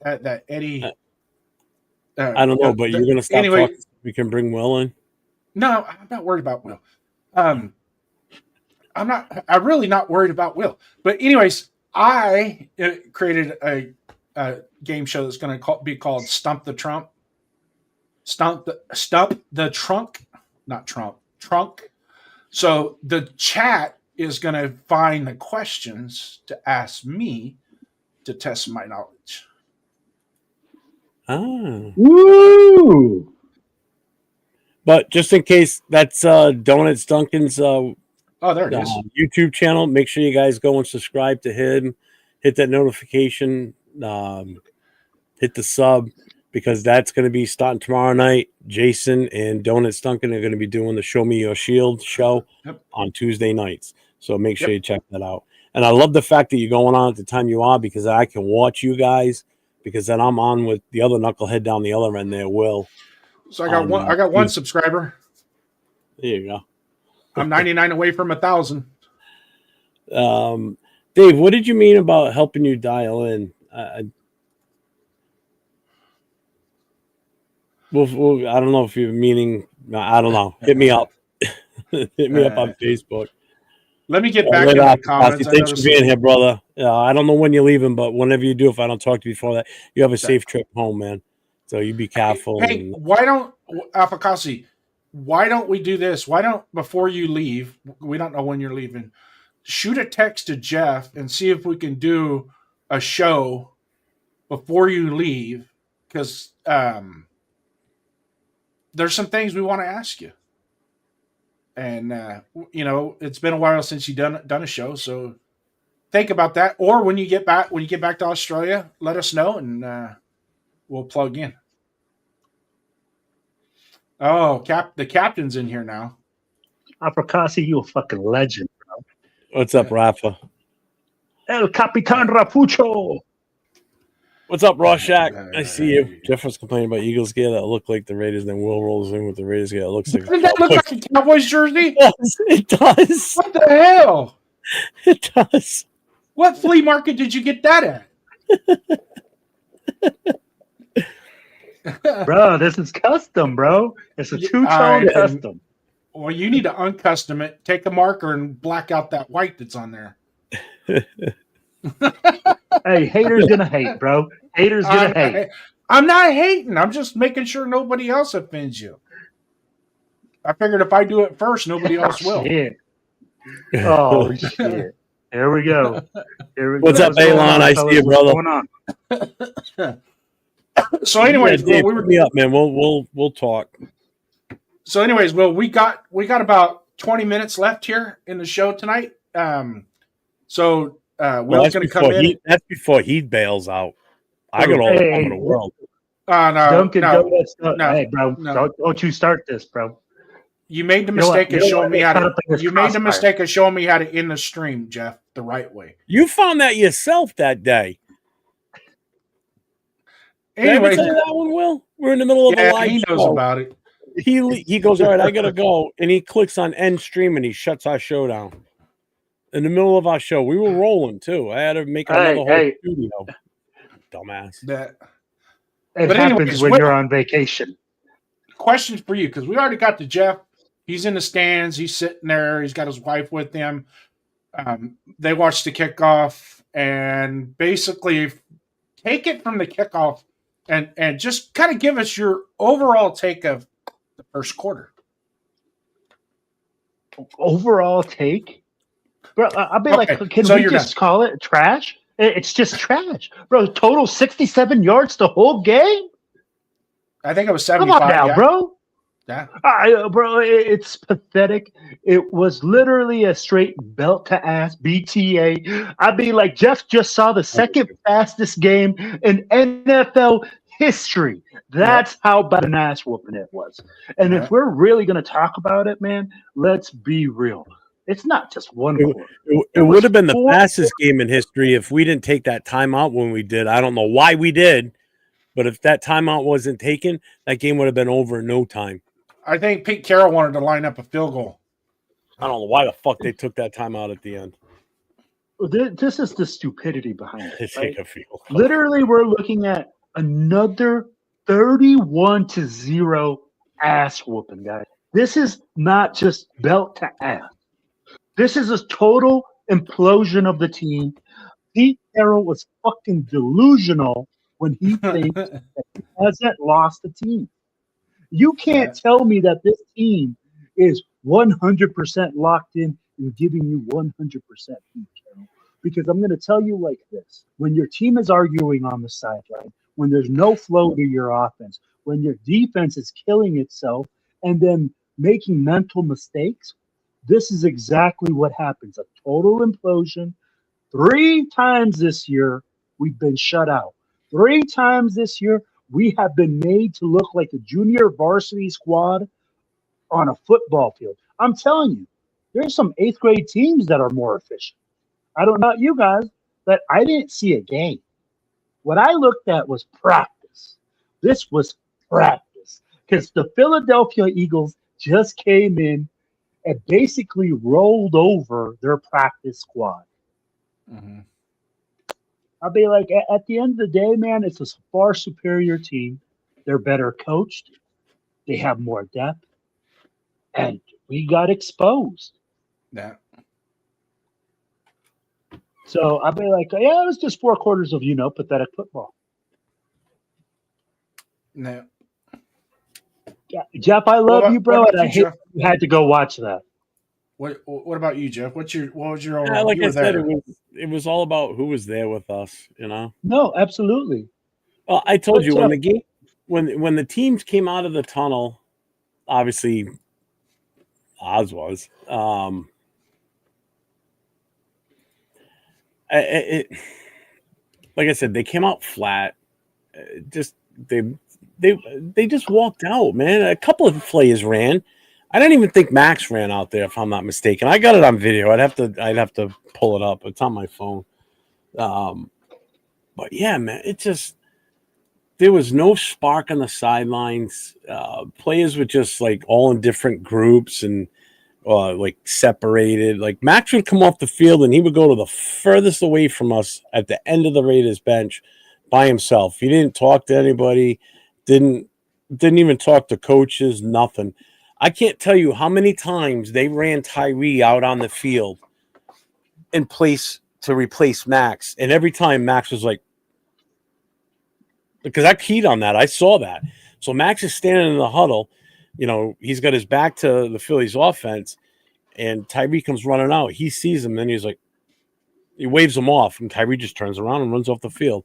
that Eddie. I don't know, but you're going to stop talking. We can bring Will in. No, I'm not worried about Will. I'm really not worried about Will. But anyways, I created a game show that's going to be called Stump the Trump. Stump the Trunk, not Trump, Trunk. So the chat is going to find the questions to ask me to test my knowledge. Woo! But just in case, that's Donuts Duncan's there it is. YouTube channel. Make sure you guys go and subscribe to him. Hit that notification. Hit the sub, because that's going to be starting tomorrow night. Jason and Donuts Duncan are going to be doing the Show Me Your Shield show on Tuesday nights. So make sure you check that out. And I love the fact that you're going on at the time you are, because I can watch you guys, because then I'm on with the other knucklehead down the other end there, Will. So I got one subscriber. There you go. I'm 99 away from 1,000. Dave, what did you mean about helping you dial in? Well, I don't know if you're meaning. I don't know. Hit me up. Hit me up on Facebook. Let me get back in the comments. Thanks for being here, brother. I don't know when you're leaving, but whenever you do, if I don't talk to you before that, you have a safe trip home, man. So you be careful. Hey, why don't Afakasi? Why don't we do this? Why don't, before you leave, we don't know when you're leaving, shoot a text to Jeff and see if we can do a show before you leave, because there's some things we want to ask you. And, it's been a while since you've done a show. So think about that. Or when you get back to Australia, let us know and we'll plug in. Oh, the captain's in here now. Afrakasi, you a fucking legend, bro. What's up, Rafa? El Capitan Rapucho. What's up, Rorschach? I see you. Jeff was complaining about Eagles gear that look like the Raiders, then Will rolls in with the Raiders gear that looks like. Doesn't that look like a Cowboys jersey? It does. What the hell? It does. What flea market did you get that at? Bro, this is custom, bro. It's a two-tone custom. Well, you need to uncustom it. Take a marker and black out that white that's on there. Hey, haters gonna hate, bro. Haters gonna hate. I'm not hating. I'm just making sure nobody else offends you. I figured if I do it first, nobody else will. Shit. Oh, shit. Here we go. What's up, Elon? I see you, brother. What's going on? So, anyways, Dave, we were me up, man. We'll talk. So, anyways, we got about 20 minutes left here in the show tonight. Will's going to come in. That's before he bails out. I got all the time in the world. Duncan, hey, bro, don't you start this, bro. You made the mistake of showing me how to. You made the mistake of showing me how to end the stream, Jeff, the right way. You found that yourself that day. Anyway, did I ever tell you that one, Will? We're in the middle of a live he knows show. About it. He goes, all right, I gotta go, and he clicks on end stream and he shuts our show down. In the middle of our show, we were rolling too. I had to make another whole studio. Dumbass. It happens when you're on vacation. Question for you, because we already got to Jeff. He's in the stands. He's sitting there. He's got his wife with him. They watched the kickoff and basically take it from the kickoff and just kind of give us your overall take of the first quarter. Overall take? Bro, I'll be like, can we just call it trash? It's just trash. Bro, total 67 yards the whole game? I think it was 75. Come on now, bro. Yeah. Bro, it's pathetic. It was literally a straight belt to ass BTA. I'd be like, Jeff just saw the second fastest game in NFL history. That's how bad an ass whooping it was. And if we're really going to talk about it, man, let's be real. It's not just one quarter. It would have been the fastest game in history if we didn't take that timeout when we did. I don't know why we did, but if that timeout wasn't taken, that game would have been over in no time. I think Pete Carroll wanted to line up a field goal. I don't know why the fuck they took that timeout at the end. This is the stupidity behind it. Right? Take a field. Literally, we're looking at another 31-0 ass whooping, guys. This is not just belt to ass. This is a total implosion of the team. Pete Carroll was fucking delusional when he thinks that he hasn't lost a team. You can't tell me that this team is 100% locked in and giving you 100% Pete Carroll. Because I'm going to tell you like this. When your team is arguing on the sideline, when there's no flow to your offense, when your defense is killing itself and then making mental mistakes, this is exactly what happens. A total implosion. 3 times this year, we've been shut out. 3 times this year, we have been made to look like a junior varsity squad on a football field. I'm telling you, there's some 8th grade teams that are more efficient. I don't know about you guys, but I didn't see a game. What I looked at was practice. This was practice because the Philadelphia Eagles just came in and basically rolled over their practice squad. Mm-hmm. I'll be like, at the end of the day, man, it's a far superior team. They're better coached. They have more depth. And we got exposed. Yeah. So I'll be like, yeah, it was just 4 quarters of, pathetic football. No. Yeah, Jeff, I love you, bro, and I hate you had to go watch that. What about you, Jeff? What was your Yeah, like you I were said, there. it was all about who was there with us, No, absolutely. Well, I told you when the game when the teams came out of the tunnel, obviously Oz was. Like I said, they came out flat. Just they just walked out, man. A couple of players ran. I don't even think Max ran out there, if I'm not mistaken. I got it on video. I'd have to pull it up. It's on my phone. But yeah, man, there was no spark on the sidelines. Players were just like all in different groups and like separated. Like Max would come off the field and he would go to the furthest away from us at the end of the Raiders bench by himself. He didn't talk to anybody. Didn't even talk to coaches. Nothing. I can't tell you how many times they ran Tyree out on the field in place to replace Max. And every time Max was like, because I keyed on that. I saw that. So Max is standing in the huddle. He's got his back to the Phillies offense, and Tyree comes running out. He sees him, and he's like, he waves him off, and Tyree just turns around and runs off the field.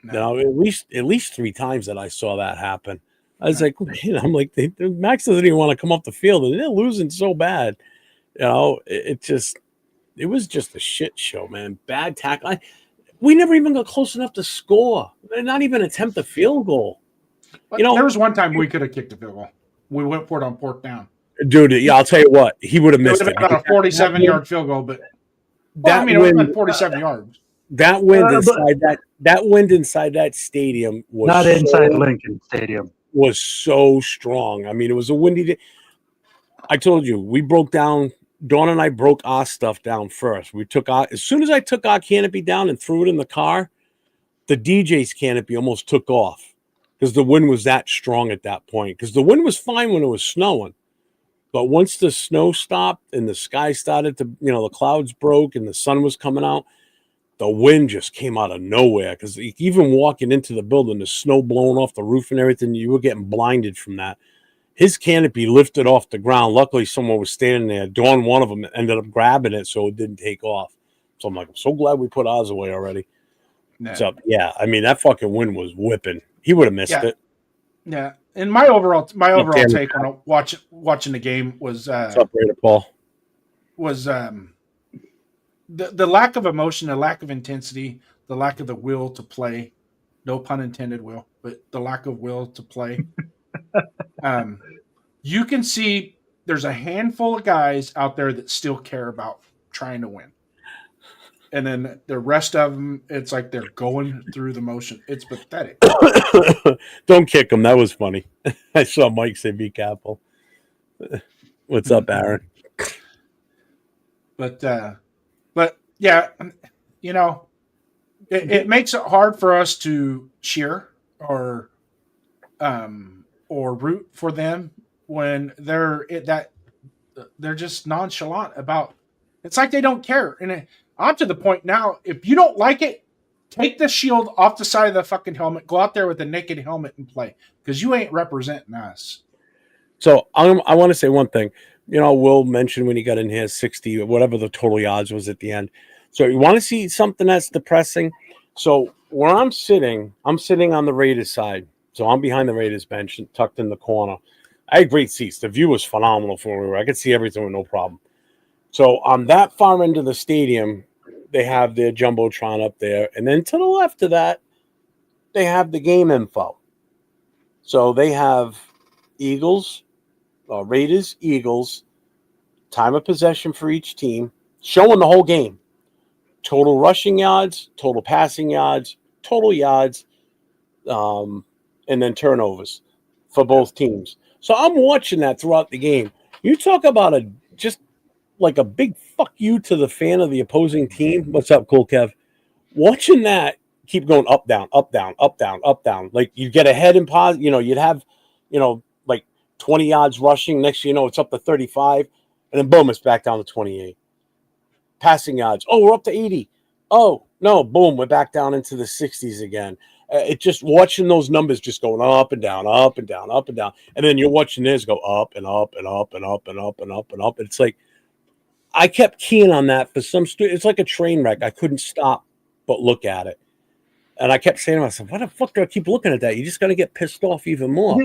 No. At least 3 times that I saw that happen. I was like, man, I'm like, Max doesn't even want to come off the field, and they're losing so bad. It was just a shit show, man. Bad tackle. We never even got close enough to score. Not even attempt a field goal. But there was one time we could have kicked a field goal. We went for it on 4th down. Dude, yeah, I'll tell you what, he would have missed it. About a 47-yard field goal, but it would have been 47 yards. That wind inside that stadium was not inside Lincoln Stadium. Was so strong. I mean, it was a windy day. I told you, we broke down. Dawn and I broke our stuff down first. As soon as I took our canopy down and threw it in the car, the DJ's canopy almost took off because the wind was that strong at that point. Because the wind was fine when it was snowing, but once the snow stopped and the sky started to, the clouds broke and the sun was coming out, the wind just came out of nowhere. Because even walking into the building, the snow blowing off the roof and everything, you were getting blinded from that. His canopy lifted off the ground. Luckily, someone was standing there. Dawn, one of them, ended up grabbing it so it didn't take off. So I'm like, I'm so glad we put ours away already. No. So, yeah, I mean, that fucking wind was whipping. He would have missed it. Yeah. And my overall take on watching the game was what's up, Raider Paul? Was the lack of emotion, the lack of intensity, the lack of the will to play. No pun intended, Will, but the lack of will to play. You can see there's a handful of guys out there that still care about trying to win. And then the rest of them, it's like they're going through the motion. It's pathetic. Don't kick them. That was funny. I saw Mike say, be careful. What's up, Aaron? But yeah, it makes it hard for us to cheer or root for them when they're just nonchalant about. It's like they don't care. And I'm to the point now. If you don't like it, take the shield off the side of the fucking helmet. Go out there with a naked helmet and play, because you ain't representing us. So I want to say one thing. Will mentioned when he got in here 60 or whatever the total yards was at the end. So you want to see something that's depressing. So where I'm sitting on the Raiders side. So I'm behind the Raiders bench and tucked in the corner. I had great seats. The view was phenomenal from where we were. I could see everything with no problem. So on that far end of the stadium, they have their Jumbotron up there. And then to the left of that, they have the game info. So they have Raiders, Eagles, time of possession for each team, showing the whole game. Total rushing yards, total passing yards, total yards, and then turnovers for both teams. So I'm watching that throughout the game. You talk about just like a big fuck you to the fan of the opposing team. What's up, Cool Kev? Watching that keep going up, down, up, down, up, down, up, down. Like you get ahead in pause, you'd have, like 20 yards rushing. Next, it's up to 35, and then boom, it's back down to 28. Passing yards. Oh, we're up to 80. Oh, no, boom, we're back down into the 60s again. It just watching those numbers just going up and down, up and down, up and down. And then you're watching theirs go up and up and up and up and up and up and up. It's like, I kept keying on that for some it's like a train wreck. I couldn't stop but look at it. And I kept saying to myself, why the fuck do I keep looking at that? You just got to get pissed off even more.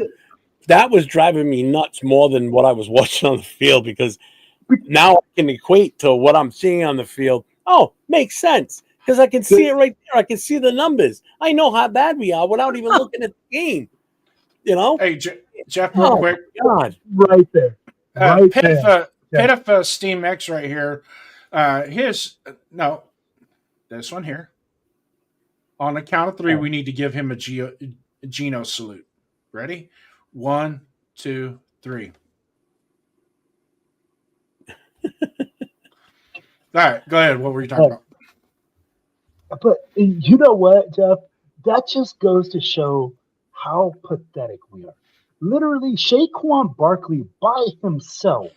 That was driving me nuts more than what I was watching on the field, because now I can equate to what I'm seeing on the field. Oh, makes sense, because I can see it right there. I can see the numbers. I know how bad we are without even looking at the game. Hey, Jeff, real quick. God. Right there. Pitiful Steam X right here. This one here. On the count of 3, we need to give him a Geno salute. Ready? 1, 2, 3. All right, go ahead. What were you talking about? But you know what, Jeff? That just goes to show how pathetic we are. Literally, Saquon Barkley by himself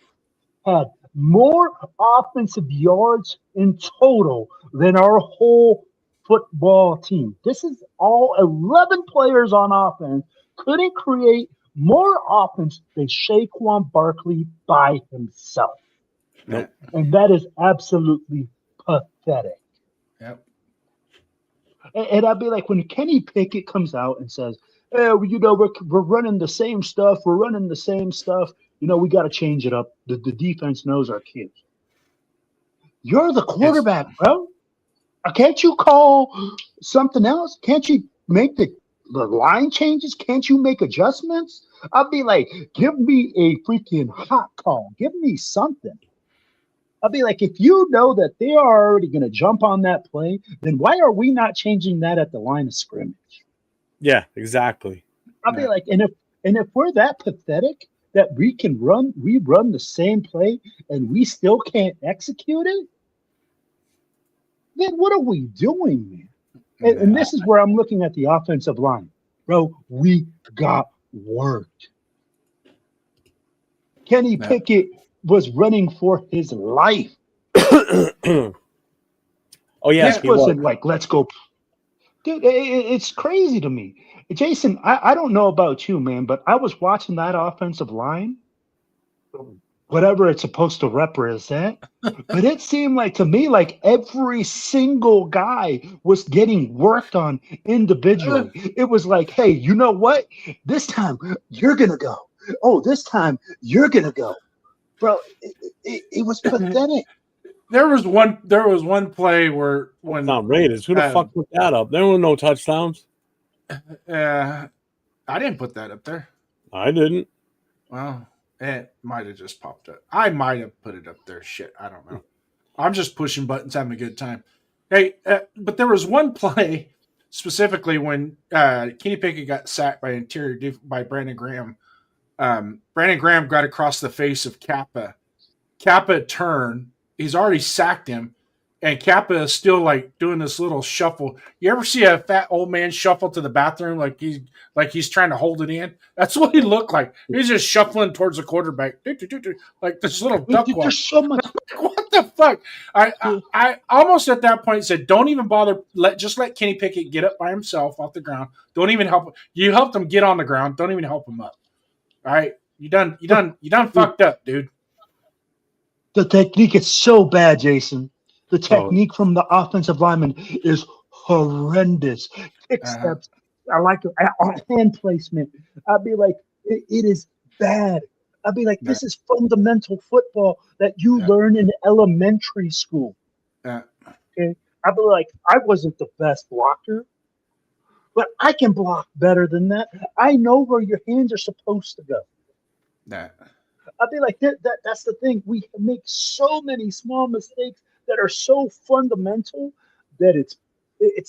had more offensive yards in total than our whole football team. This is all 11 players on offense couldn't create more offense than Saquon Barkley by himself. Nope. And that is absolutely pathetic. Yep. And I'd be like, when Kenny Pickett comes out and says, hey, we're running the same stuff. We're running the same stuff. We got to change it up. The defense knows our kids. You're the quarterback, bro. Can't you call something else? Can't you make the line changes? Can't you make adjustments? I'd be like, give me a freaking hot call. Give me something. I'd be like, if you know that they are already going to jump on that play, then why are we not changing that at the line of scrimmage? Yeah, exactly. I'd be like, and if we're that pathetic that we run the same play and we still can't execute it, then what are we doing, man? And this is where I'm looking at the offensive line. Bro, we got worked. Kenny Pickett was running for his life. Oh, yes. This wasn't like, let's go. Dude, it's crazy to me. Jason, I don't know about you, man, but I was watching that offensive line, whatever it's supposed to represent, but it seemed like to me like every single guy was getting worked on individually. It was like, hey, you know what? This time you're going to go. Oh, this time you're going to go. Bro, it was pathetic. There was one play where when Raiders, who the fuck put that up? There were no touchdowns. I didn't put that up there. I didn't. Well, it might have just popped up. I might have put it up there. Shit, I don't know. I'm just pushing buttons, having a good time. Hey, but there was one play specifically when Kenny Pickett got sacked by Brandon Graham. Brandon Graham got across the face of Kappa. Kappa turned. He's already sacked him. and Kappa is still like doing this little shuffle. You ever see a fat old man shuffle to the bathroom like he's trying to hold it in? That's what he looked like. He's just shuffling towards the quarterback, like this little duck walk. There's so much. What the fuck? I almost at that point said, don't even bother. Just let Kenny Pickett get up by himself off the ground. Don't even help. You helped him get on the ground. Don't even help him up. All right, you done fucked up, dude. The technique is so bad, Jason. The technique from the offensive lineman is horrendous. Kick steps. I like it. Hand placement. I'd be like, it is bad. I'd be like, this is fundamental football that you learn in elementary school. Okay. I'd be like, I wasn't the best blocker, but I can block better than that. I know where your hands are supposed to go. I'd be like, that's the thing. We make so many small mistakes that are so fundamental that it's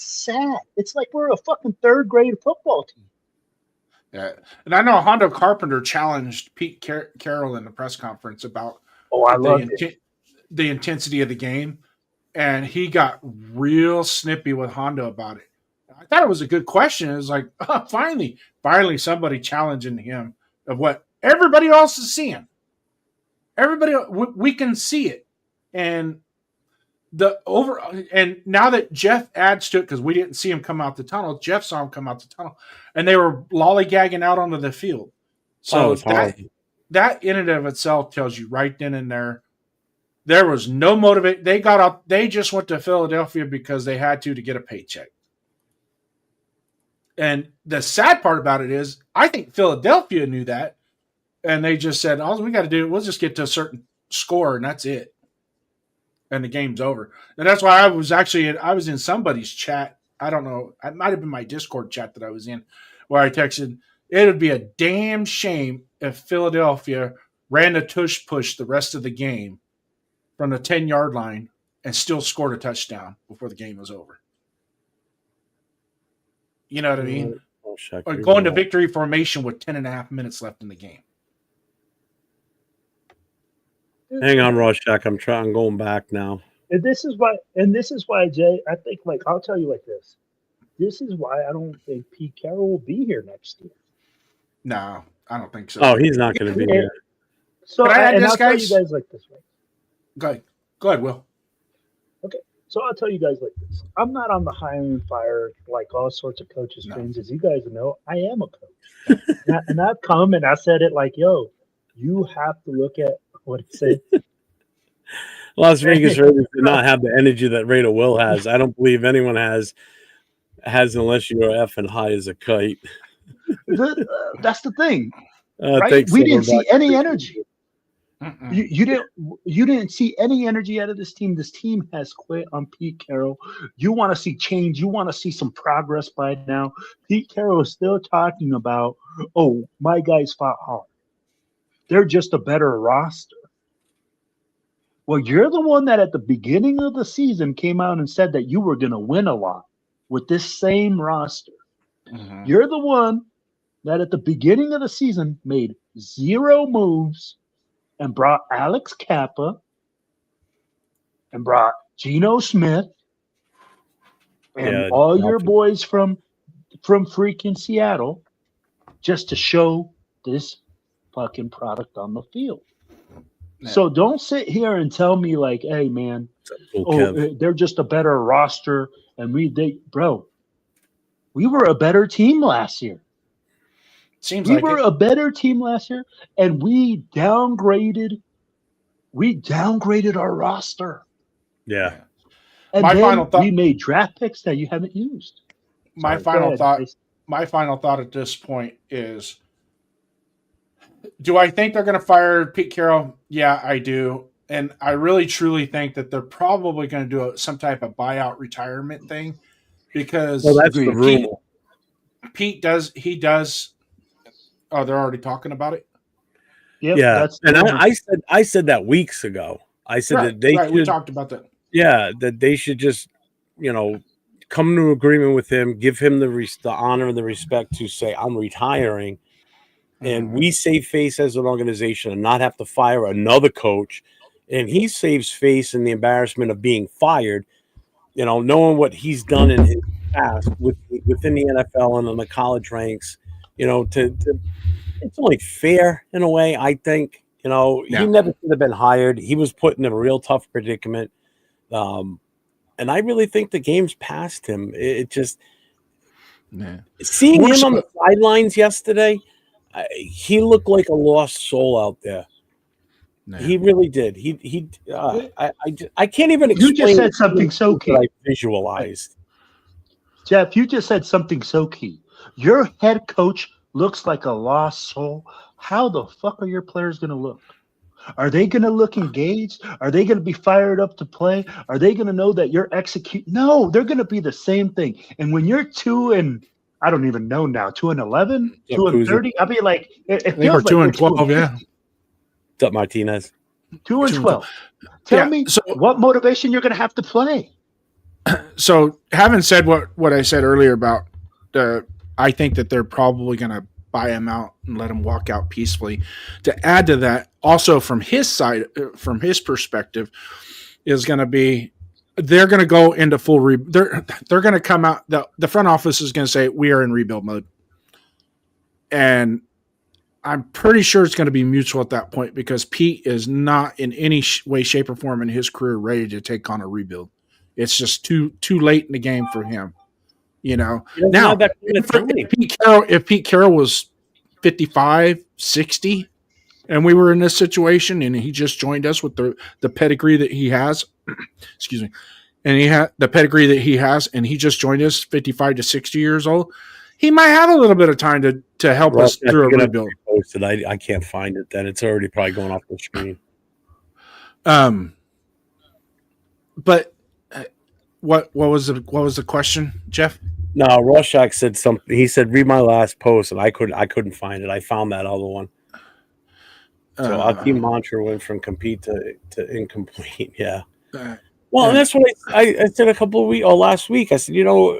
sad. It's like we're a fucking third grade football team. Yeah, and I know Hondo Carpenter challenged Pete Carroll in the press conference about the intensity of the game, and he got real snippy with Hondo about it. I thought it was a good question. It was like, finally somebody challenging him of what everybody else is seeing. Everybody, we can see it, and and now that Jeff adds to it, because we didn't see him come out the tunnel, Jeff saw him come out the tunnel, and they were lollygagging out onto the field. So that in and of itself tells you right then and there was no motivation. They got out. They just went to Philadelphia because they had to get a paycheck. And the sad part about it is, I think Philadelphia knew that, and they just said, all we got to do, we'll just get to a certain score, and that's it. And the game's over. And that's why I was in somebody's chat. I don't know. It might have been my Discord chat that I was in, where I texted, it would be a damn shame if Philadelphia ran a tush push the rest of the game from the 10-yard line and still scored a touchdown before the game was over. You know what I mean? Or going to victory formation with 10.5 minutes left in the game. Hang on, Rorschach. I'm going back now. And this is why, Jay, I think, like, I'll tell you like this. This is why I don't think Pete Carroll will be here next year. No, I don't think so. Oh, he's not going to be here. So, I'll tell you guys like this, right? Go ahead, Will. Okay, so I'll tell you guys like this. I'm not on the hiring fire like all sorts of coaches' things. As you guys know, I am a coach. and I've come and I said it like, yo, you have to look at what it said. Las Vegas Raiders do not have the energy that Raider Will has. I don't believe anyone has unless you're effing high as a kite. That's the thing, right? We didn't see any energy. You didn't see any energy out of this team. This team has quit on Pete Carroll. You want to see change. You want to see some progress by now. Pete Carroll is still talking about, oh, my guys fought hard. They're just a better roster. Well, you're the one that at the beginning of the season came out and said that you were going to win a lot with this same roster. Mm-hmm. You're the one that at the beginning of the season made 0 moves and brought Alex Kappa and brought Geno Smith and all your boys from freaking Seattle just to show this fucking product on the field. Yeah. So don't sit here and tell me like, hey man, they're just a better roster and we were a better team last year. We were a better team last year and we downgraded our roster. Yeah. And then we made draft picks that you haven't used. My final thought at this point is, do I think they're going to fire Pete Carroll? Yeah, I do. And I really, truly think that they're probably going to do some type of buyout retirement thing because that's the rule. Pete does. Oh, they're already talking about it? Yep, yeah. And I said that weeks ago. I said that they should, we talked about that. Yeah, that they should just, come to an agreement with him, give him the honor and the respect to say, I'm retiring. And we save face as an organization and not have to fire another coach and he saves face in the embarrassment of being fired. You know, knowing what he's done in his past within the NFL and on the college ranks. You know, to it's only fair in a way. I think. You know, he never should have been hired. He was put in a real tough predicament. And I really think the game's past him. It just seeing him on the sidelines yesterday, he looked like a lost soul out there. He really did. I can't even explain. You just said something so key. I visualized. Jeff, you just said something so key. Your head coach looks like a lost soul. How the fuck are your players going to look? Are they going to look engaged? Are they going to be fired up to play? Are they going to know that you're executing? No, they're going to be the same thing. And when you're 2-11, 2-30, I'll be like, it feels like 2-12, yeah. What's up, Martinez? 2-12. Tell me what motivation you're going to have to play. So, having said what I said earlier about I think that they're probably going to buy him out and let him walk out peacefully. To add to that, also from his side, from his perspective, is going to be they're going to go into full they're going to come out. The front office is going to say we are in rebuild mode, and I'm pretty sure it's going to be mutual at that point because Pete is not in any way, shape, or form in his career ready to take on a rebuild. It's just too late in the game for him. You know, now if Pete Carroll was 55, 60, and we were in this situation, and he just joined us with the pedigree that he has, excuse me, and he had the pedigree that he has, and he just joined us 55 to 60 years old, he might have a little bit of time to help us through a rebuild. I can't find it. Then it's already probably going off the screen. But. What was the question, Jeff? No, Rorschach said something. He said, "Read my last post," and I couldn't find it. I found that other one. So our team mantra went from compete to incomplete. Yeah. Well, and that's what I said a couple of weeks or last week. I said, you know,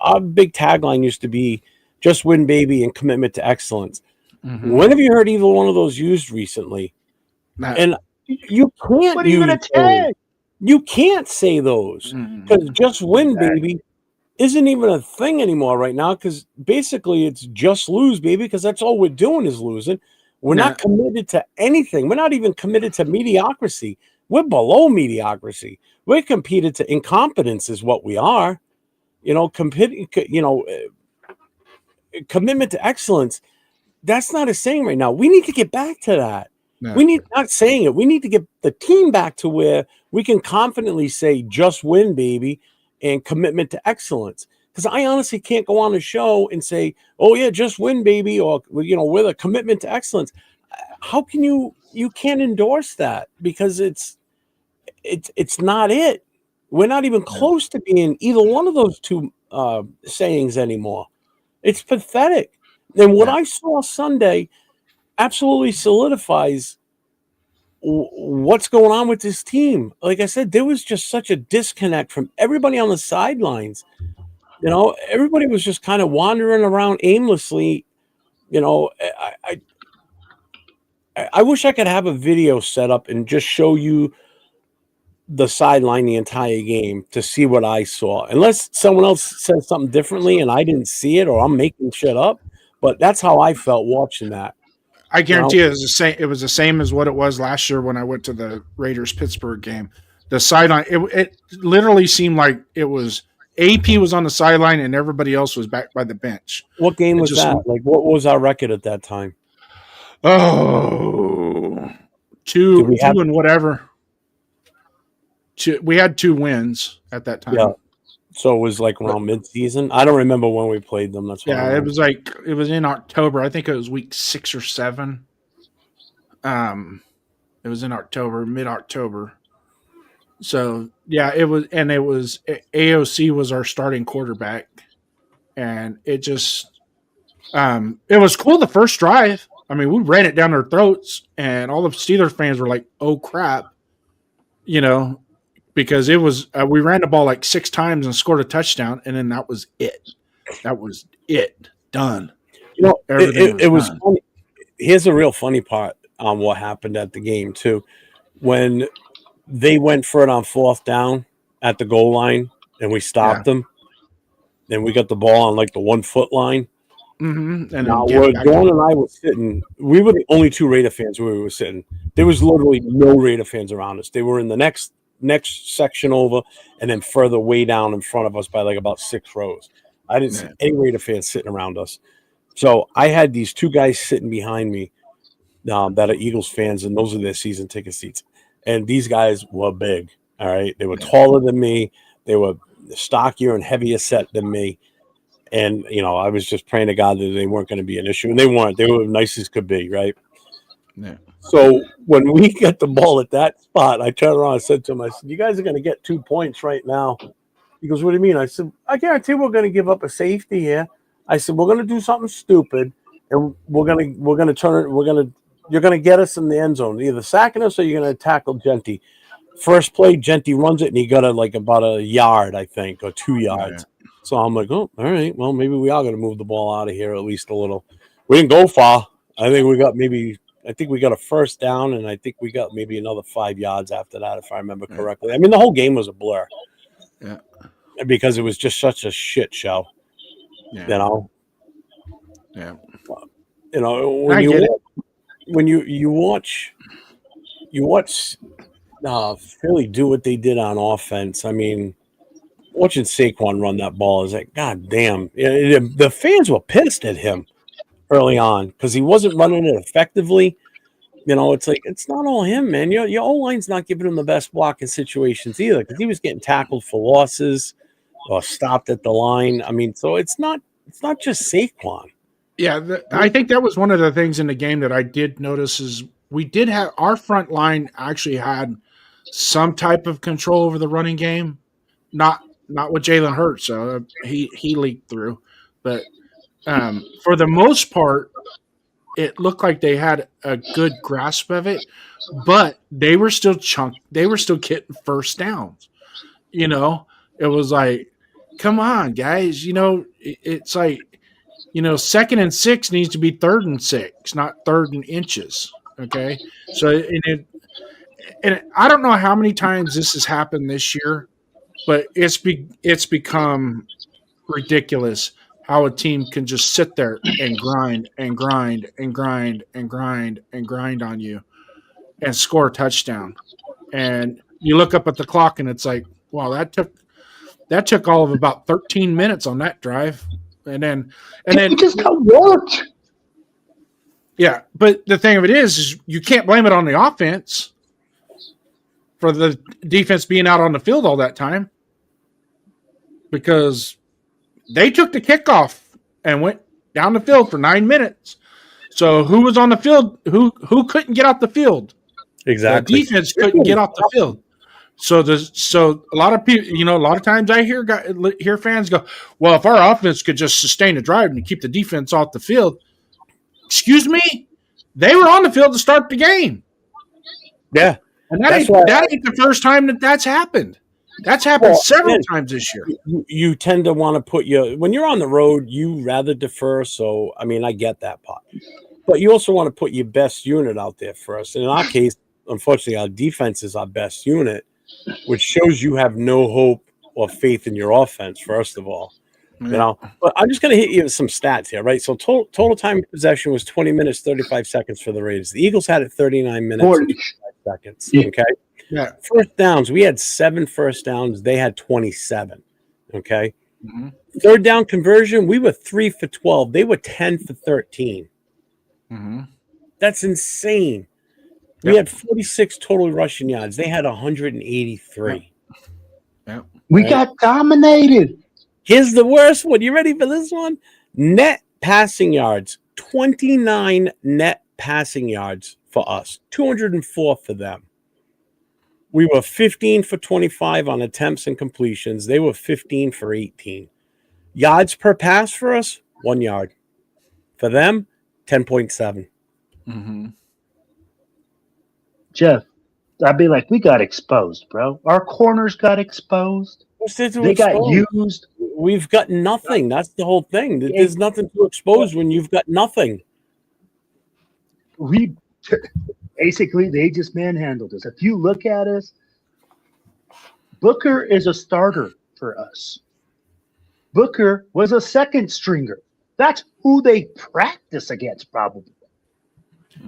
our big tagline used to be "Just win, baby," and commitment to excellence. Mm-hmm. When have you heard either one of those used recently? And you can't. What are you gonna tag? You can't say those because just win, baby, isn't even a thing anymore right now because basically it's just lose, baby, because that's all we're doing is losing. We're not committed to anything. We're not even committed to mediocrity. We're below mediocrity. We're committed to incompetence is what we are. You know, commitment to excellence, that's not a saying right now. We need to get back to that. No. We need not saying it. We need to get the team back to where we can confidently say, just win, baby, and commitment to excellence. Because I honestly can't go on a show and say, oh, yeah, just win, baby, or, you know, with a commitment to excellence. How can you can't endorse that because it's not it. We're not even close to being either one of those two sayings anymore. It's pathetic. And what I saw Sunday absolutely solidifies what's going on with this team. Like I said, there was just such a disconnect from everybody on the sidelines. You know, everybody was just kind of wandering around aimlessly. You know, I wish I could have a video set up and just show you the sideline the entire game to see what I saw. Unless someone else said something differently and I didn't see it or I'm making shit up. But that's how I felt watching that. I guarantee you, it was the same as what it was last year when I went to the Raiders-Pittsburgh game. The sideline, it literally seemed like it was AP was on the sideline and everybody else was back by the bench. What game was that? Like, what was our record at that time? Oh, two and whatever. We had 2 wins at that time. Yeah. So it was like around mid-season. I don't remember when we played them. That's it was in October. I think it was week 6 or 7. It was in October, mid-October. So it was AOC was our starting quarterback, and it just it was cool the first drive. I mean, we ran it down their throats, and all the Steelers fans were like, "Oh crap," you know. Because it was, we ran the ball like 6 times and scored a touchdown, and then that was it. That was it. Done. You know, it was funny. Here's a real funny part on what happened at the game, too. when they went for it on 4th down at the goal line and we stopped them, then we got the ball on like the 1 foot line. Mm-hmm. And now, where Dawn and I were sitting, we were the only 2 Raider fans where we were sitting. There was literally no Raider fans around us. They were in the next section over, and then further way down in front of us by like about 6 rows. I didn't see any Raider fans sitting around us. So I had these 2 guys sitting behind me that are Eagles fans, and those are their season ticket seats. And these guys were big. All right, they were taller than me. They were stockier and heavier set than me. And, you know, I was just praying to God that they weren't going to be an issue. And they weren't. They were nice as could be, right? Yeah. So when we get the ball at that spot, I turned around and said to him, I said, you guys are going to get 2 points right now. He goes, what do you mean? I said, I guarantee we're going to give up a safety here. I said, we're going to do something stupid, and you're going to get us in the end zone, either sacking us or you're going to tackle Genty. First play, Genty runs it, and he got about a yard, I think, or 2 yards. Yeah. So I'm like, oh, all right, well, maybe we are going to move the ball out of here at least a little. We didn't go far. I think we got a 1st down, and I think we got maybe another 5 yards after that, if I remember correctly. I mean, the whole game was a blur. Yeah. Because it was just such a shit show. Yeah. You know? Yeah. You know, when you watch Philly do what they did on offense, I mean, watching Saquon run that ball is like, God damn. The fans were pissed at him early on because he wasn't running it effectively. You know, it's like, it's not all him, man. Your O-line's not giving him the best blocking situations either because he was getting tackled for losses or stopped at the line. I mean, so it's not just Saquon. Yeah, I think that was one of the things in the game that I did notice is we did have our front line actually had some type of control over the running game, not with Jalen Hurts. So he leaked through, but for the most part, it looked like they had a good grasp of it, but they were still getting 1st downs. You know, it was like, come on, guys. You know, it's like, you know, 2nd and 6 needs to be 3rd and 6, not 3rd and inches. Okay. So, and I don't know how many times this has happened this year, but it's become ridiculous how a team can just sit there and grind and grind and grind and grind and grind on you and score a touchdown. And you look up at the clock and it's like, wow, that took all of about 13 minutes on that drive. And then it just got worked. Yeah, but the thing of it is you can't blame it on the offense for the defense being out on the field all that time because they took the kickoff and went down the field for 9 minutes. So who was on the field? Who couldn't get off the field? Exactly. The defense couldn't get off the field. So a lot of people, you know, a lot of times I hear fans go, well, if our offense could just sustain a drive and keep the defense off the field, excuse me, they were on the field to start the game. Yeah. And that ain't the first time that's happened. That's happened several times this year. You tend to want to put when you're on the road, you rather defer. So, I mean, I get that part. But you also want to put your best unit out there first. And in our case, unfortunately, our defense is our best unit, which shows you have no hope or faith in your offense, first of all. You know, but I'm just going to hit you with some stats here, right? So total time of possession was 20 minutes, 35 seconds for the Raiders. The Eagles had it 39 minutes and 25 seconds. Okay. Yeah. 1st downs, we had 7 1st downs. They had 27. Okay. Mm-hmm. 3rd down conversion, we were 3 for 12. They were 10 for 13. Mm-hmm. That's insane. We had 46 total rushing yards. They had 183. Yeah. We got dominated. Here's the worst one. You ready for this one? Net passing yards. 29 net passing yards for us. 204 for them. We were 15 for 25 on attempts and completions. They were 15 for 18. Yards per pass for us, 1 yard. For them, 10.7. Mm-hmm. Jeff, I'd be like, we got exposed, bro. Our corners got exposed. They got used. We've got nothing. That's the whole thing. There's nothing to expose when you've got nothing. Basically, they just manhandled us. If you look at us, Booker is a starter for us. Booker was a second stringer. That's who they practice against, probably.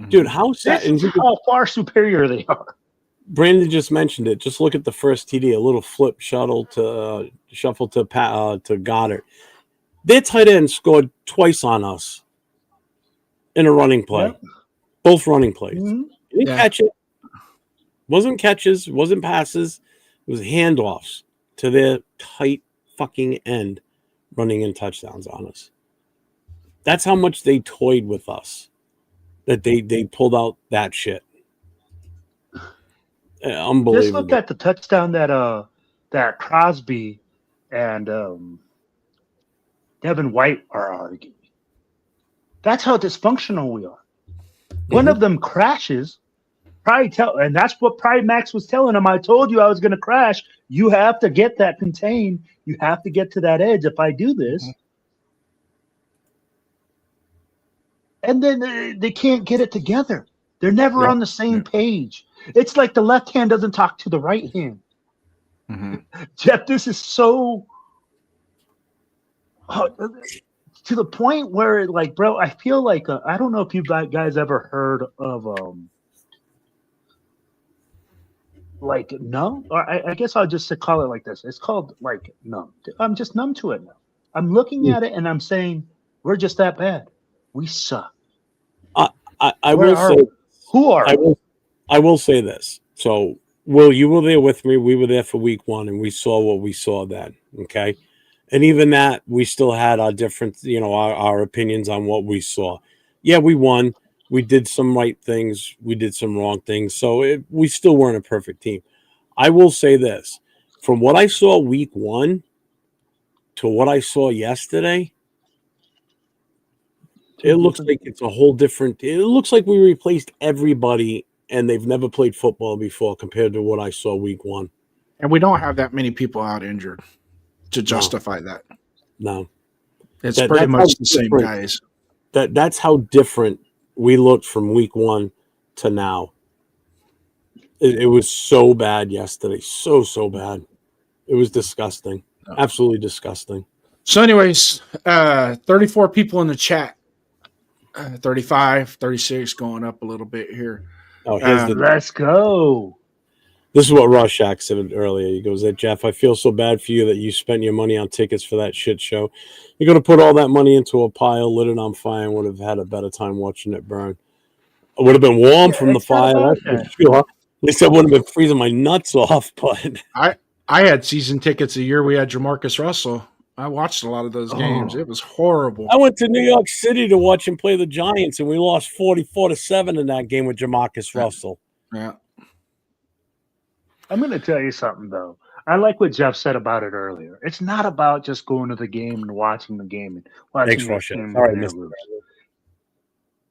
Dude, how sad. This is how far superior they are. Brandon just mentioned it. Just look at the first TD, a little flip shuttle to shuffle to Goddard. Their tight end scored twice on us in a running play. Yep. Both running plays. Mhm. He didn't catch it. Wasn't catches, wasn't passes. It was handoffs to their tight fucking end running in touchdowns on us. That's how much they toyed with us. That they pulled out that shit. Unbelievable. Just look at the touchdown that Crosby and Devin White are arguing. That's how dysfunctional we are. One of them crashes. And that's what Pride Max was telling him. I told you I was going to crash. You have to get that contained. You have to get to that edge. If I do this, and then they can't get it together. They're never on the same page. It's like the left hand doesn't talk to the right hand. Jeff, this is so to the point where, like, bro, I feel like I don't know if you guys ever heard of like numb, or I guess I'll just call it like this. It's called like numb. I'm just numb to it now. I'm looking at it and I'm saying we're just that bad. We suck. I will say, who are I will say this. So, Will, you were there with me. We were there for week 1, and we saw what we saw then. Okay, and even that, we still had our different, our opinions on what we saw. Yeah, we won. We did some right things. We did some wrong things. So we still weren't a perfect team. I will say this: from what I saw week 1 to what I saw yesterday, it looks like it's a whole different. It looks like we replaced everybody, and they've never played football before compared to what I saw week 1. And we don't have that many people out injured to justify that. No, it's pretty much the same guys. That's how different we looked from week 1 to now. It was so bad yesterday, so bad. It was disgusting, absolutely disgusting. So, anyways, 34 people in the chat. 35, 36, going up a little bit here. Oh, let's go. This is what Rorschach said earlier. He goes, "Hey, Jeff, I feel so bad for you that you spent your money on tickets for that shit show. You're going to put all that money into a pile, lit it on fire, and would have had a better time watching it burn. It would have been warm from the fire. At least I wouldn't have been freezing my nuts off." But I had season tickets the year we had Jamarcus Russell. I watched a lot of those games. It was horrible. I went to New York City to watch him play the Giants, and we lost 44-7 in that game with Jamarcus Russell. Yeah. I'm going to tell you something, though. I like what Jeff said about it earlier. It's not about just going to the game and watching the game and watching the game. All right, Mr.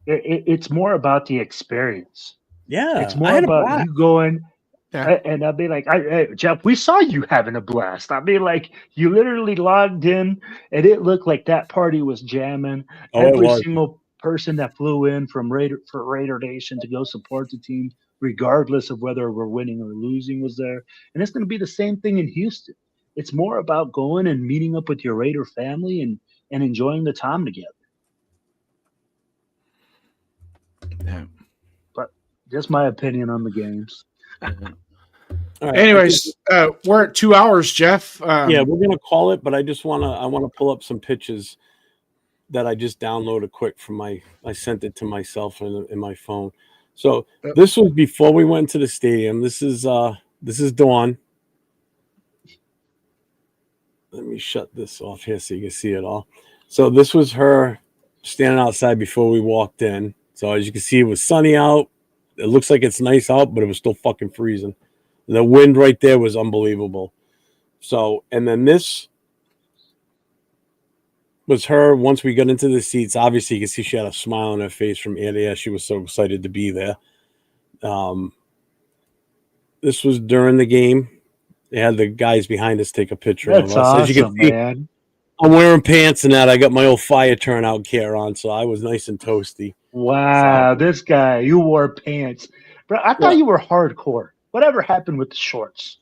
It's more about the experience. Yeah, it's more about you going. Yeah. And I'll be like, hey, Jeff, we saw you having a blast. I mean, like, you literally logged in, and it looked like that party was jamming. Every single person that flew in for Raider Nation to go support the team, regardless of whether we're winning or losing, was there. And it's going to be the same thing in Houston. It's more about going and meeting up with your Raider family and enjoying the time together. Yeah. But just my opinion on the games. Right. Anyways, we're at 2 hours, Jeff. Yeah, we're gonna call it, but I want to pull up some pictures that I just downloaded quick from I sent it to myself in my phone. So this was before we went to the stadium. This is Dawn. Let me shut this off here so you can see it all. So this was her standing outside before we walked in. So as you can see, it was sunny out. It looks like it's nice out, but it was still fucking freezing. The wind right there was unbelievable. So, and then this was her once we got into the seats. Obviously, you can see she had a smile on her face from ear to ear. She was so excited to be there. This was during the game. They had the guys behind us take a picture of us. Awesome, as you can see, man. I'm wearing pants and that. I got my old fire turnout gear on, so I was nice and toasty. Wow, this guy, you wore pants. Bro, I thought you were hardcore. Whatever happened with the shorts?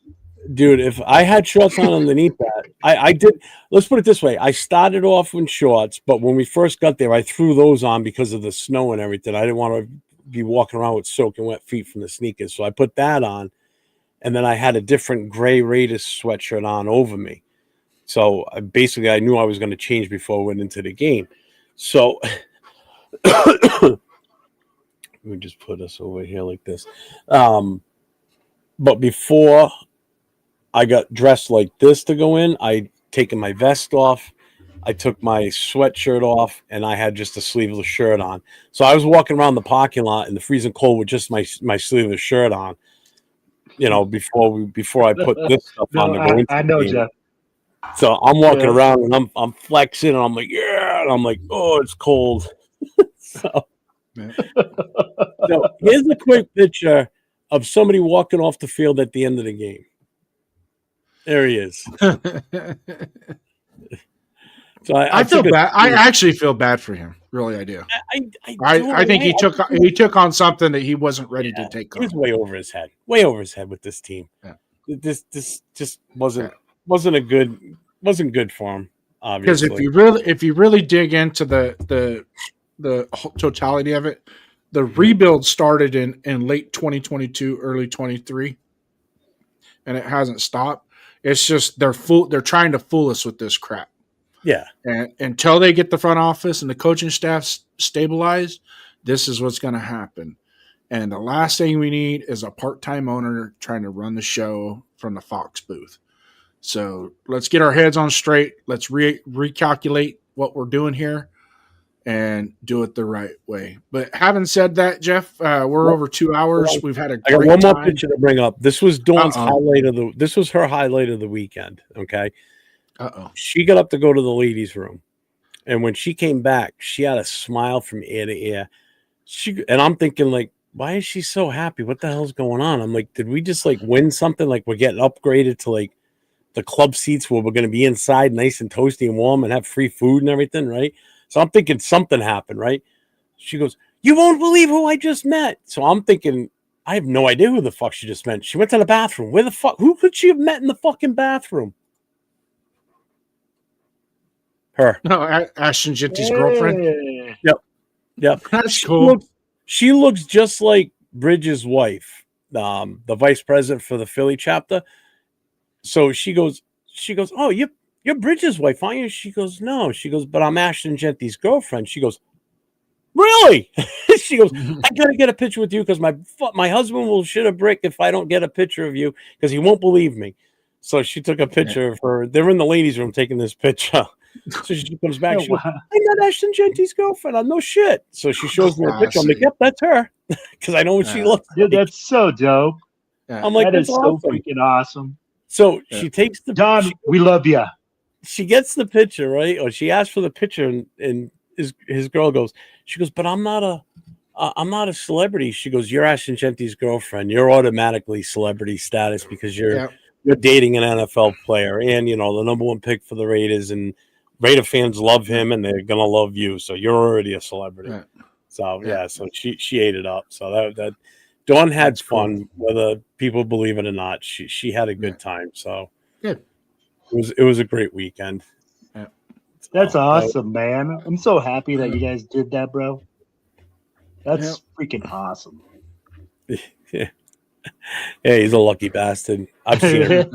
Dude, if I had shorts on underneath that, I did. Let's put it this way: I started off in shorts, but when we first got there, I threw those on because of the snow and everything. I didn't want to be walking around with soaking wet feet from the sneakers, so I put that on, and then I had a different gray Raiders sweatshirt on over me. So basically, I knew I was going to change before I went into the game. So let me just put us over here like this. But before I got dressed like this to go in, I taken my vest off, I took my sweatshirt off, and I had just a sleeveless shirt on. So I was walking around the parking lot in the freezing cold with just my sleeveless shirt on, you know, before I put this stuff on to go into I the know, game. Jeff. So I'm walking around and I'm flexing and I'm like, yeah, and I'm like, oh, it's cold. So here's a quick picture of somebody walking off the field at the end of the game. There he is. So I feel bad. I actually feel bad for him. Really, I do. I think he took on something that he wasn't ready to take on. He was way over his head. Way over his head with this team. Yeah. This just wasn't good for him. Obviously, because if you really dig into the totality of it, the rebuild started in late 2022, early 23, and it hasn't stopped. It's just they're trying to fool us with this crap. Yeah. And until they get the front office and the coaching staff stabilized, this is what's going to happen. And the last thing we need is a part-time owner trying to run the show from the Fox booth. So let's get our heads on straight. Let's recalculate what we're doing here and do it the right way. But having said that, Jeff, we're over 2 hours. We've had a great time. I got one more picture to bring up. This was Dawn's highlight of this was her highlight of the weekend. Okay. She got up to go to the ladies' room, and when she came back, she had a smile from ear to ear. And I'm thinking, like, why is she so happy? What the hell's going on? I'm like, did we just like win something? Like we're getting upgraded to like the club seats where we're going to be inside, nice and toasty and warm, and have free food and everything, right? So I'm thinking something happened, right? She goes, "You won't believe who I just met." So I'm thinking, I have no idea who the fuck she just met. She went to the bathroom. Where the fuck? Who could she have met in the fucking bathroom? Her. No, Ashton Genty's girlfriend. Yep. That's cool. She looks just like Bridges' wife, the vice president for the Philly chapter. So she goes, "Oh, you're Bridges' wife, aren't you?" She goes, "No." She goes, "But I'm Ashton Genty's girlfriend." She goes, "Really?" She goes, "I gotta get a picture with you because my husband will shit a brick if I don't get a picture of you because he won't believe me." So she took a picture of her. They're in the ladies' room taking this picture. So she comes back. She goes, "I met Ashton Genty's girlfriend. I'm no shit." So she shows me a picture. I'm like, "Yep, that's her," because I know what she looks like. That's so dope. I'm like, that is so freaking awesome. So she takes the John. We love you. She gets the picture, right? Or she asks for the picture, and his girl goes. She goes, "But I'm not a celebrity." She goes, "You're Ashton Genty's girlfriend. You're automatically celebrity status because you're dating an NFL player, and you know the number one pick for the Raiders, and Raider fans love him, and they're gonna love you. So you're already a celebrity." Yeah. So so she ate it up. So that Dawn had fun, whether people believe it or not. She had a good time. So it was a great weekend. Yeah. That's awesome, man. I'm so happy that you guys did that, bro. That's freaking awesome. Yeah. Yeah, he's a lucky bastard. I've seen him.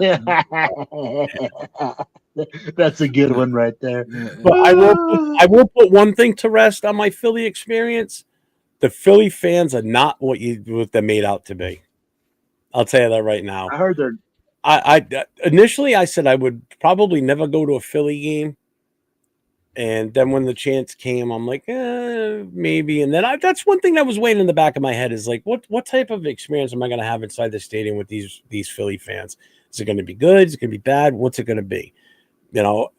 That's a good one right there. But I will put one thing to rest on my Philly experience. The Philly fans are not what they're made out to be. I'll tell you that right now. I heard they're. I initially I said I would probably never go to a Philly game, and then when the chance came, I'm like, maybe. And then that's one thing that was weighing in the back of my head is like, what type of experience am I going to have inside the stadium with these Philly fans? Is it going to be good? Is it going to be bad? What's it going to be? You know.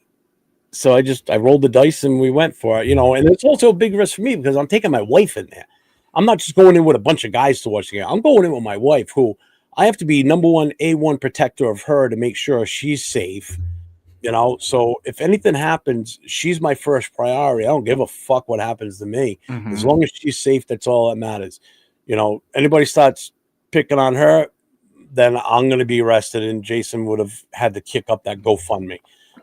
So I rolled the dice and we went for it, you know, and it's also a big risk for me because I'm taking my wife in there. I'm not just going in with a bunch of guys to watch the game. I'm going in with my wife, who I have to be number one, A1 protector of her to make sure she's safe, you know. So if anything happens, she's my first priority. I don't give a fuck what happens to me. Mm-hmm. As long as she's safe, that's all that matters. You know, anybody starts picking on her, then I'm going to be arrested, and Jason would have had to kick up that GoFundMe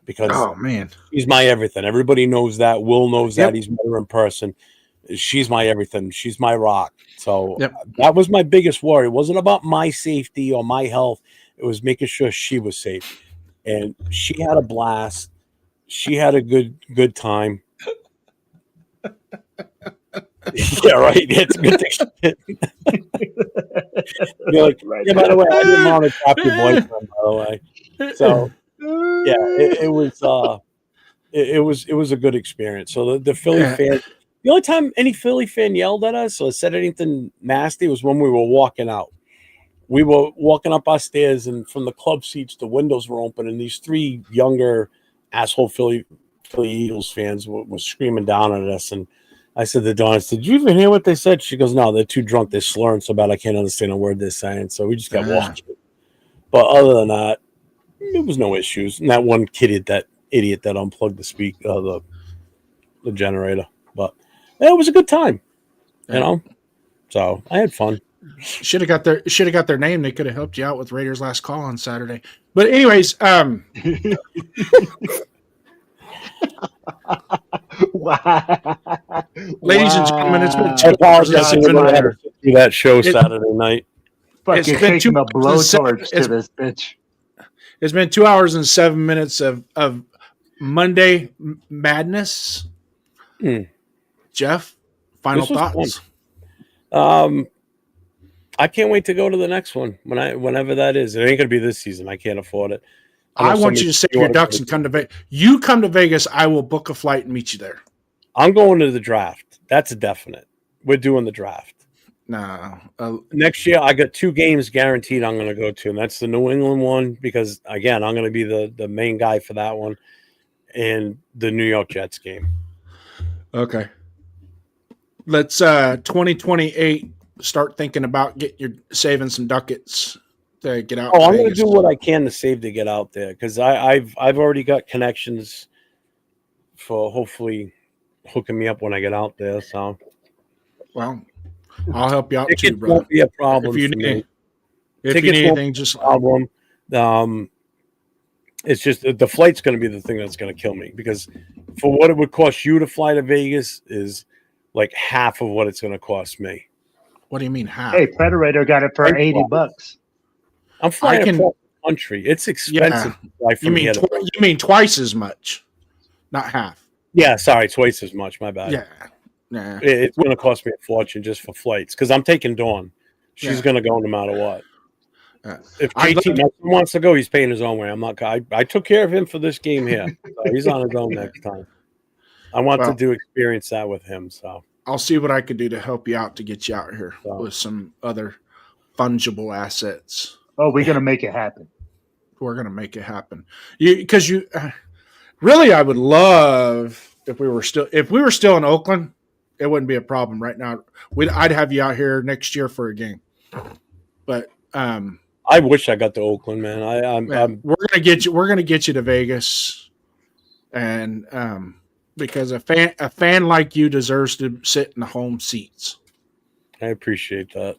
because Oh man, she's my everything. Everybody knows that. Will knows Yep. that. He's met her in person. She's my everything. She's my rock. So Yep. that was my biggest worry. It wasn't about my safety or my health. It was making sure she was safe. And she had a blast. She had a good time. Yeah, right. It's a good thing. You're like, yeah, by the way, I didn't want to trap your boyfriend, by the way. So yeah, it was a good experience. So the Philly fans, the only time any Philly fan yelled at us or said anything nasty was when we were walking out. We were walking up our stairs, and from the club seats, the windows were open, and these three younger asshole Philly Eagles fans were screaming down at us. And I said to Dawn, "Did you even hear what they said?" She goes, "No, they're too drunk. They're slurring so bad I can't understand a word they're saying." So we just got walking. But other than that, there was no issues. And that one idiot that unplugged the generator. But yeah, it was a good time, you know. So I had fun. Should have got their name. They could have helped you out with Raiders Last Call on Saturday. But anyways, Wow. ladies and gentlemen, it's been I 2 hours. apologize. It's been- I had to do that show Saturday night. Fucking It's been taking two- a blowtorch to it's- this bitch. It's been 2 hours and 7 minutes of Monday madness. Jeff, final This was thoughts. I can't wait to go to the next one whenever that is. It ain't gonna be this season. I can't afford it. I want you to save your ducks and come to Vegas. You come to Vegas, I will book a flight and meet you there. I'm going to the draft. That's a definite. We're doing the draft. No, Next year, I got 2 games guaranteed I'm going to go to, and that's the New England one because, again, I'm going to be the main guy for that one, and the New York Jets game. okay. Let's 2028 start thinking about saving some ducats to get out. Oh, to I'm going to Vegas. do what I can to save to get out there because I've already got connections for hopefully hooking me up when I get out there. So, Well, I'll help you out too, tickets brother. won't be a problem. If you for me. need, if you Tickets need won't anything, just problem. It's just the flight's going to be the thing that's going to kill me because for what it would cost you to fly to Vegas is like half of what it's going to cost me. what do you mean half? Hey, Predator got it for $80. I'm flying can- across the country. It's expensive to fly you from mean here. you mean twice as much, not half. Yeah, sorry, twice as much. My bad. Yeah, nah. It's going to cost me a fortune just for flights because I'm taking Dawn. She's Yeah. going to go no matter what. If I'd JT love- Nelson wants to go, he's paying his own way. I'm not. I took care of him for this game here. So he's on his own next time. I want Well- to experience that with him. So I'll see what I could do to help you out to get you out here Wow. with some other fungible assets. Oh, we're going to make it happen. We're gonna make it happen. Because you really, I would love if we were still in Oakland, it wouldn't be a problem right now. I'd have you out here next year for a game. But I wish I got to Oakland, man. I'm we're gonna get you. We're gonna get you to Vegas, and because a fan like you deserves to sit in the home seats. I appreciate that.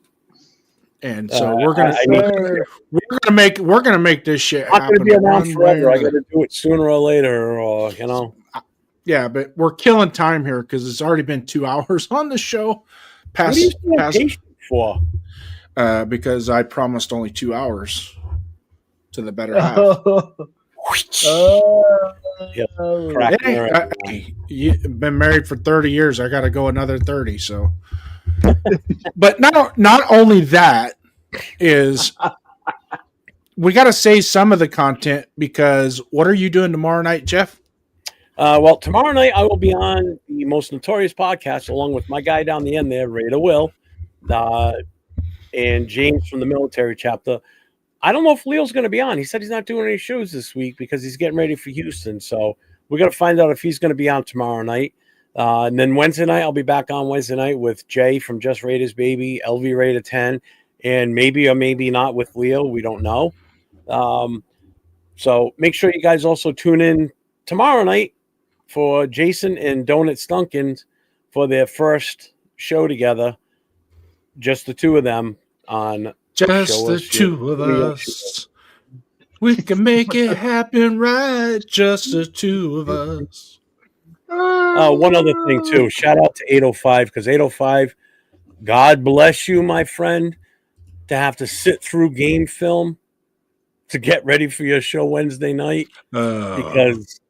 And so I need- we're gonna make this shit I'm not going happen. to be around one way forever. or I another. got to do it sooner or later, or Yeah, but we're killing time here because it's already been 2 hours on the show. What are you so patient for? Because I promised only 2 hours to the better half. Crack Hey, there. you've been married for 30 years. I got to go another 30. So, but not only that is we got to say some of the content because what are you doing tomorrow night, Jeff? Well, tomorrow night I will be on the Most Notorious podcast along with my guy down the end there, Raider Will, and James from the military chapter. I don't know if Leo's going to be on. He said he's not doing any shows this week because he's getting ready for Houston. So we're going to find out if he's going to be on tomorrow night. And then Wednesday night, I'll be back on Wednesday night with Jay from Just Raiders Baby, LV Raider 10, and maybe or maybe not with Leo. We don't know. So make sure you guys also tune in tomorrow night for Jason and Donut Stunkins for their first show together, just the two of them on Just Show the us two of your- us. We can make it happen right. Just the two of us. One other thing too. Shout out to 805 because 805, God bless you, my friend, to have to sit through game film to get ready for your show Wednesday night because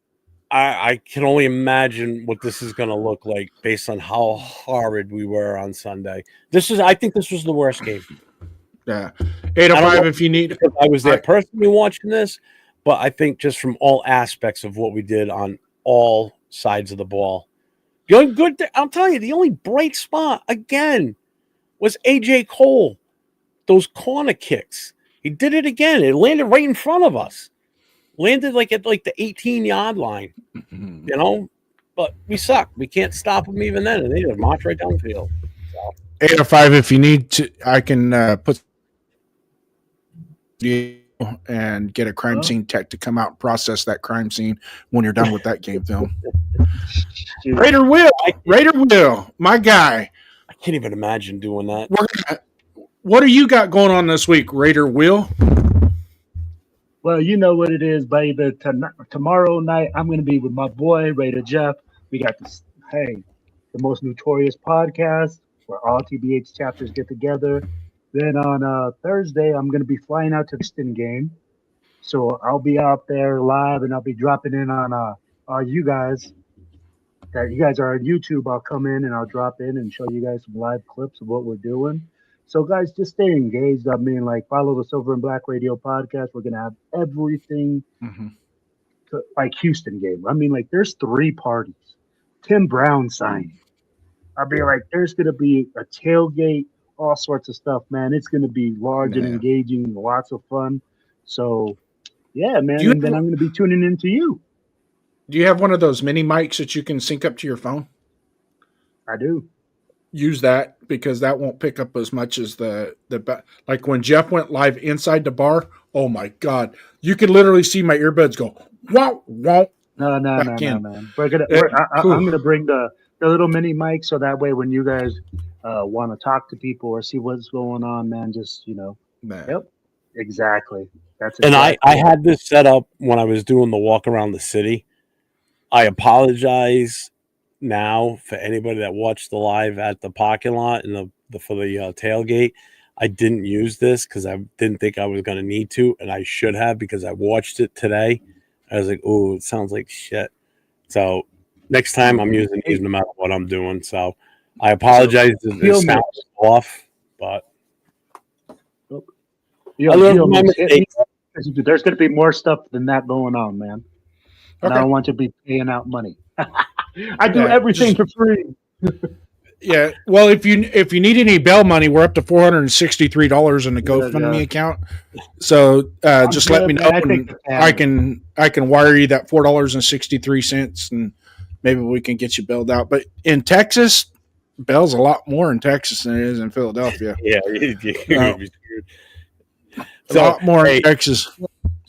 I can only imagine what this is going to look like based on how horrid we were on Sunday. I think this was the worst game. Yeah. I don't 805 know if you need. because I was there personally watching this, but I think just from all aspects of what we did on all sides of the ball. The only good thing, I'm telling you, the only bright spot again was AJ Cole. Those corner kicks. He did it again. It landed right in front of us. Landed like at like the 18-yard line. You know? But we suck. We can't stop them even then. And they just march right down the field. 805 if you need to. I can put you and get a crime scene tech to come out and process that crime scene when you're done with that game film. Raider Will, my guy. I can't even imagine doing that. What do you got going on this week, Raider Will? Well, you know what it is, baby. Tomorrow night, I'm going to be with my boy, Raider Jeff. We got this, the most notorious podcast where all TBH chapters get together. Then on Thursday, I'm going to be flying out to the Houston game. So I'll be out there live, and I'll be dropping in on you guys. That you guys are on YouTube, I'll come in and I'll drop in and show you guys some live clips of what we're doing. So, guys, just stay engaged. I mean, follow the Silver and Black Radio podcast. We're going to have everything like Houston game. I mean, there's 3 parties. Tim Brown signing. I'll be there's going to be a tailgate, all sorts of stuff, man. It's going to be large and engaging, lots of fun. So, yeah, man. And then I'm going to be tuning into you. Do you have one of those mini mics that you can sync up to your phone? I do. Use that because that won't pick up as much as the like when Jeff went live inside the bar. Oh my God, you could literally see my earbuds go wow wow. No, man. I'm gonna bring the little mini mic so that way when you guys want to talk to people or see what's going on, man, just Yep, exactly. That's and I had this set up when I was doing the walk around the city. I apologize now for anybody that watched the live at the parking lot and for the tailgate. I didn't use this because I didn't think I was going to need to, and I should have because I watched it today. I was like, "Oh, it sounds like shit." So next time I'm using these no matter what I'm doing. So I apologize if the sound is off, but I learned my mistakes. There's going to be more stuff than that going on, man. And I don't want you to be paying out money. I do everything for free. Yeah. Well, if you need any bail money, we're up to $463 in the GoFundMe account. So just let me know. I can wire you that $4.63 and maybe we can get you bailed out. But in Texas, bail's a lot more in Texas than it is in Philadelphia. Yeah. A lot more in Texas.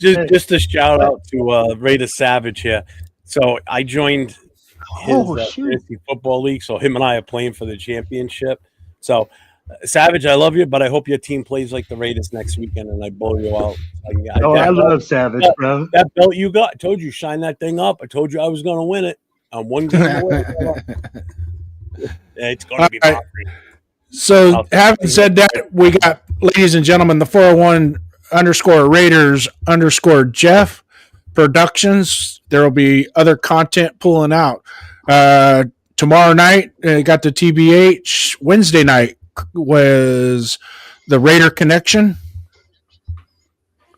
Just a shout out to Raider Savage here. So I joined his fantasy football league. So him and I are playing for the championship. So Savage, I love you, but I hope your team plays like the Raiders next weekend and I blow you out. I love Savage, bro. That belt you got, I told you, shine that thing up. I told you I was going to win it. I'm one game away. It's going to be right. So having said that, we got, ladies and gentlemen, the 401_Raiders_Jeff Productions. There will be other content pulling out. Tomorrow night, got the TBH. Wednesday night was the Raider Connection.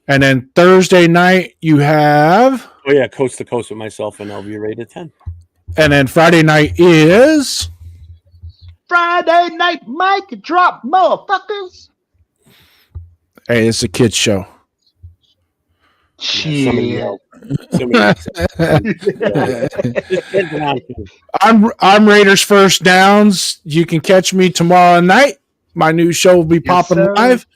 And then Thursday night, you have... Oh, yeah, Coast to Coast with myself and LV Raider 10. And then Friday night is... Friday Night Mic Drop, motherfuckers. Hey, it's a kid's show. I'm Raiders First Downs. You can catch me tomorrow night. My new show will be popping live.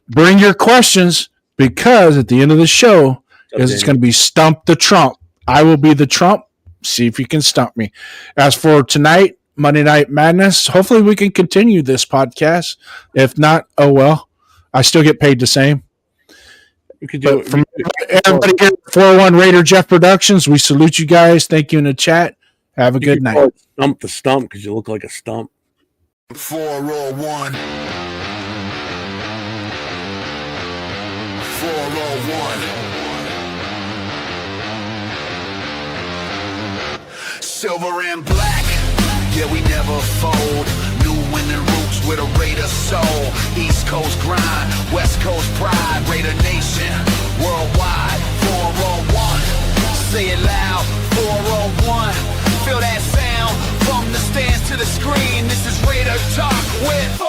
Bring your questions because at the end of the show it's going to be Stump the Trump. I will be the Trump. See if you can stump me. As for tonight, Monday Night Madness, hopefully we can continue this podcast. If not, oh well. I still get paid the same. You could do But from everybody here at 401 Raider Jeff Productions, we salute you guys. Thank you in the chat. Have a good night. Stump the stump because you look like a stump. 401. 401. Silver and black, yeah, we never fold. New winning roots with a Raider soul. East Coast grind, West Coast pride. Raider Nation, worldwide. 401. Say it loud, 401. Feel that sound from the stands to the screen. This is Raider Talk with